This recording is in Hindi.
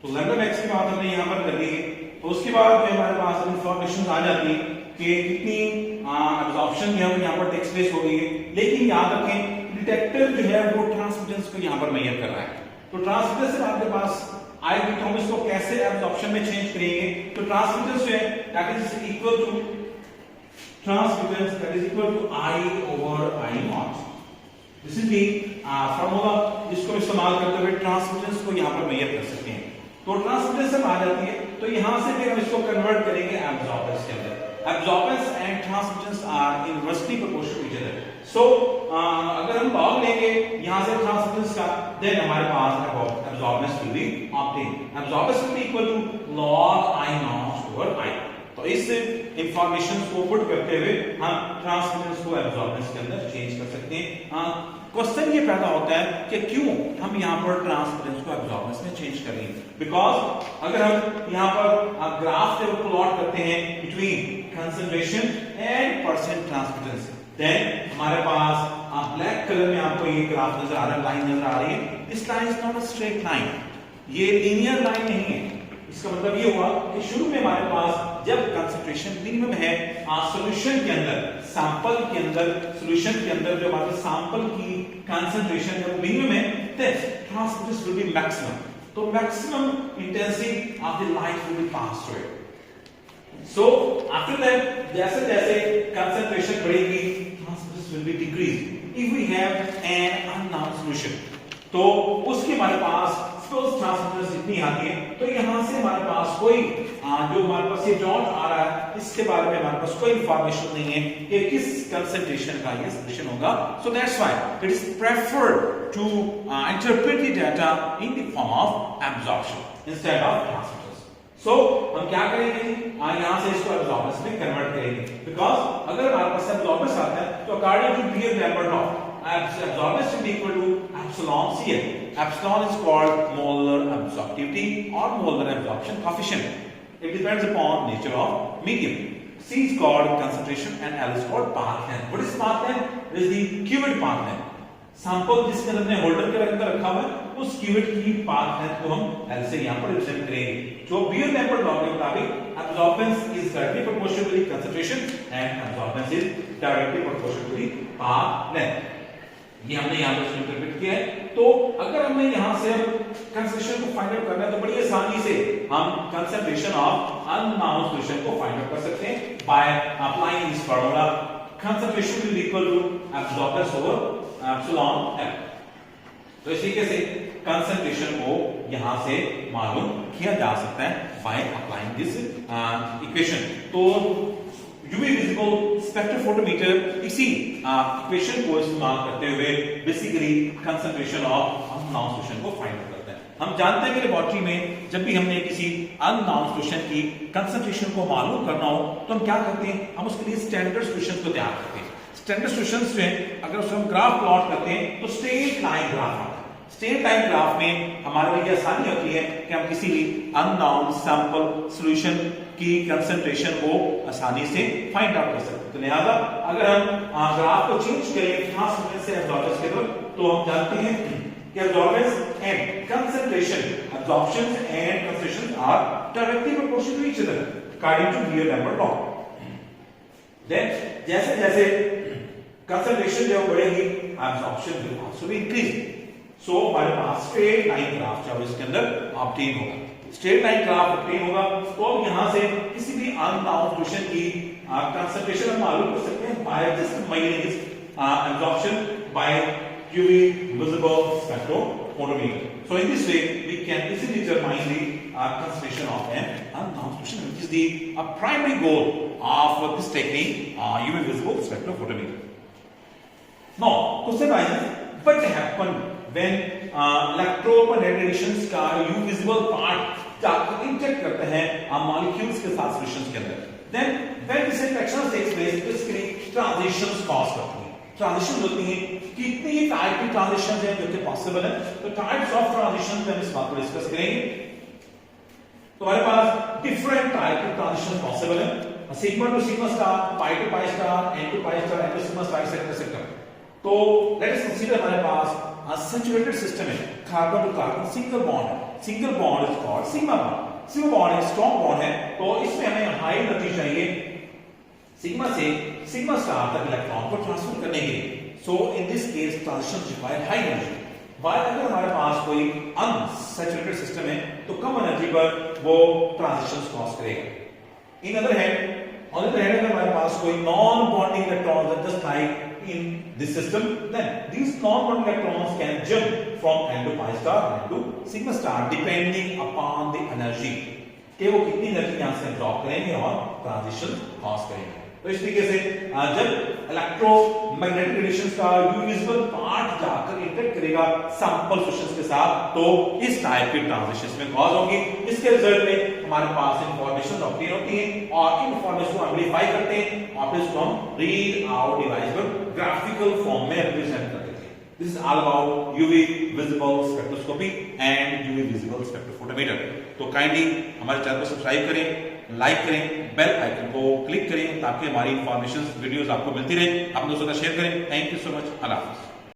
तो लैम्डा मैक्स की बात हमने यहाँ पर कर ली है। तो उसके बाद में हमारे पास इंफॉर्मेशन आ जाती है कि कितनी एब्जॉर्प्शन जो है वो यहाँ पर टेक्स प्लेस हो गई है। लेकिन याद रखें डिटेक्टर जो है वो ट्रांसमिटेंस को यहाँ पर मेजर कर रहा है। तो ट्रांसमिटेंस से आपके पास आएगी तो हम इसको कैसे एब्जॉर्प्शन में चेंज करेंगे। तो ट्रांसमिटेंस जो है that is equal to transmittance that is equal to I over I not. This is the formula जिसको इस्तेमाल करते हुए ट्रांसमिटेंस को यहाँ पर मेजर कर सकते हैं। तो ट्रांसमिटेंस जब आ जाती है तो यहां से फिर हम इसको कन्वर्ट करेंगे एब्जॉर्बेंस के अंदर। Absorbance and transmittance are inversely proportional to each other. So अगर हम लॉग लेंगे यहां से ट्रांसमिटेंस का देन हमारे पास absorbance will be obtain. Absorbance will be equal to log I naught over I। तो इस इंफॉर्मेशन को पुट करते हुए हम ट्रांसमिटेंस को एब्जॉर्बेंस के अंदर चेंज कर सकते हैं। क्वेश्चन ये पैदा होता है कि क्यों हम यहाँ पर ट्रांसपेरेंस को एब्जॉर्बेंस में चेंज कर रहे हैं। बिकॉज अगर हम यहाँ पर ग्राफ जब प्लॉट करते हैं between concentration and percent transparence then हमारे पास ब्लैक कलर में आपको ये ग्राफ नजर आ रहा है, लाइन नजर आ रही है। This line is not a straight line, ये लीनियर लाइन नहीं है। इसका मतलब ये हुआ कि शुरू में हमारे पास जब कंसंट्रेशन मिनिमम है सॉल्यूशन के अंदर, सैंपल के अंदर, सॉल्यूशन के अंदर जो हमारे सैंपल की कंसंट्रेशन जब मिनिमम है then transmittance will be maximum. तो maximum intensity of the light will be pass through it. So after that जैसे जैसे कंसंट्रेशन बढ़ेगी transmittance will be decrease if we have an unknown solution. तो उसके हमारे पास ट्रांसमिटेंस इतनी आती है तो यहां से हमारे पास कोई जो हमारे पास ये डॉट आ रहा है इसके बारे में हमारे पास कोई इंफॉर्मेशन नहीं है कि किस कंसंट्रेशन का ये सॉल्यूशन होगा। So that's why it is preferred to interpret the data in the form of absorption instead of transmittance. So हम क्या करेंगे यहां से इसको एब्जॉर्बेंस में कन्वर्ट करेंगे। बिकॉज अगर हमारे पास एब्जॉर्बेंस आता है तो according to Beer Lambert law absorbance will be equal to epsilon Cl. Epsilon is called molar absorptivity or molar absorption coefficient. It depends upon nature of medium. C is called concentration and L is called path length. What is path length? It is the cubic path length. Sample जिसके अंदर हमने होल्डर के अंदर रखा हुआ है उस क्यूबिट की पाथ लेंथ को हम L से यहां पर रिप्रेजेंट करेंगे। जो बीयर-लैम्बर्ट लॉ के मुताबिक absorbance is directly proportional to the concentration and absorbance is directly proportional to the path length. ये हमने यहां पर इंटरप्रेट किया है। तो अगर हमने यहां से कंसंट्रेशन को फाइंड आउट करना है तो बड़ी आसानी से हम कंसंट्रेशन ऑफ अननोन सॉल्यूशन को फाइंड आउट कर सकते हैं by applying this formula. Concentration will equal to absorbance over epsilon F। तो इसी तरीके से कंसंट्रेशन को यहां से मालूम किया जा सकता है बाय अप्लाइंग दिस इक्वेशन। तो UV विजिबल स्पेक्ट्रोफोटोमीटर इसी इक्वेशन को इस्तेमाल करते हुए basically concentration of unknown solution को फाइंड आउट करता है। हम जानते हैं कि लेबोरेटरी में जब भी हमने किसी अननोन सॉल्यूशन की कंसंट्रेशन को मालूम करना हो तो हम क्या करते हैं, हम उसके लिए स्टैंडर्ड सॉल्यूशंस को तैयार करते हैं। स्टैंडर्ड सॉल्यूशंस जो है अगर उसमें हम ग्राफ प्लॉट करते हैं तो स्ट्रेट लाइन ग्राफ आता है। स्ट्रेट लाइन ग्राफ में हमारे लिए आसानी होती है कि हम किसी भी अननोन सैंपल सॉल्यूशन की कंसंट्रेशन को आसानी से फाइंड आउट कर सकते हैं। तो लिहाजा अगर हम ग्राफ को चेंज करें ट्रांसमिटेंस से एब्जॉर्बेंस के तरफ तो हम जानते हैं कि absorbance and concentration absorption and concentration are directly proportional to each other according to Beer Lambert law. Then जैसे जैसे कंसंट्रेशन जो बढ़ेगी absorption will also be increase. So हमारे पास स्ट्रेट लाइन ग्राफ जब इसके अंदर ऑब्टेन होगा, स्ट्रेट लाइन ग्राफ ऑब्टेन होगा तो अब यहां से किसी भी अननोन सॉल्यूशन की कंसंट्रेशन हम मालूम कर सकते हैं by just measuring its absorption by UV visible spectrophotometer. So in this way we can easily determine the concentration of an unknown solution, which is the primary goal of this technique, UV visible spectrophotometer. Now question arises, what happens when electromagnetic radiations का UV visible part जाकर इंटरेक्ट करते हैं मॉलिक्यूल्स के साथ सॉल्यूशंस के अंदर, then when this interaction takes place basically transitions cause करती है। ट्रांजिशन होती है, कितनी टाइप की ट्रांजिशन है जो कि पॉसिबल है। तो टाइप्स ऑफ ट्रांजिशन पे हम इस बात को डिस्कस करेंगे। तो हमारे पास डिफरेंट टाइप की ट्रांजिशन पॉसिबल है, sigma to sigma star, pi to pi star, n to pi star, n to sigma star etcetera. तो लेट अस कंसीडर हमारे पास सैचुरेटेड सिस्टम है, carbon to carbon single bond है, single bond is called sigma bond. Sigma bond एक स्ट्रॉन्ग बॉन्ड है, तो इसमें हमें हाई एनर्जी चाहिए सिग्मा से सिग्मा स्टार तक इलेक्ट्रॉन को ट्रांसफर करने के लिए। So in this case transition require high energy. While अगर हमारे पास कोई अनसैचुरेटेड सिस्टम है तो कम एनर्जी पर वो ट्रांजिशन कॉज करेगा। इन अदर हैंड अगर हमारे पास कोई नॉन बॉन्डिंग इलेक्ट्रॉन्स है just like in this system, then these non-bonding electrons can jump from n to pi star and to sigma star depending upon the energy कि वो कितनी एनर्जी यहां से ड्रॉप करेंगे और ट्रांजिशन कॉज करेंगे। तो इस तरीके से जब इलेक्ट्रोमैग्नेटिक रेडिएशंस का यूनिविजिबल पार्ट जाकर इंटरेक्ट करेगा सैंपल सोल्यूशंस के साथ तो इस टाइप के ट्रांजिशंस में कॉज होंगी। इसके रिजल्ट में हमारे पास इंफॉर्मेशन ऑब्टेन होती है और इंफॉर्मेशन को एम्प्लीफाई करते हैं और फिर उसको हम रीड आउट डिवाइस पर ग्राफिकल फॉर्म में रिप्रेजेंट करते हैं। This is all about UV visible spectroscopy and UV visible spectrophotometer. तो काइंडली हमारे चैनल को सब्सक्राइब करें, लाइक करें, बेल आइकन को क्लिक करें ताकि हमारी इंफॉर्मेशन वीडियोस आपको मिलती रहे। अपने दोस्तों का शेयर करें। Thank you so much. अल्लाह हाफिज़।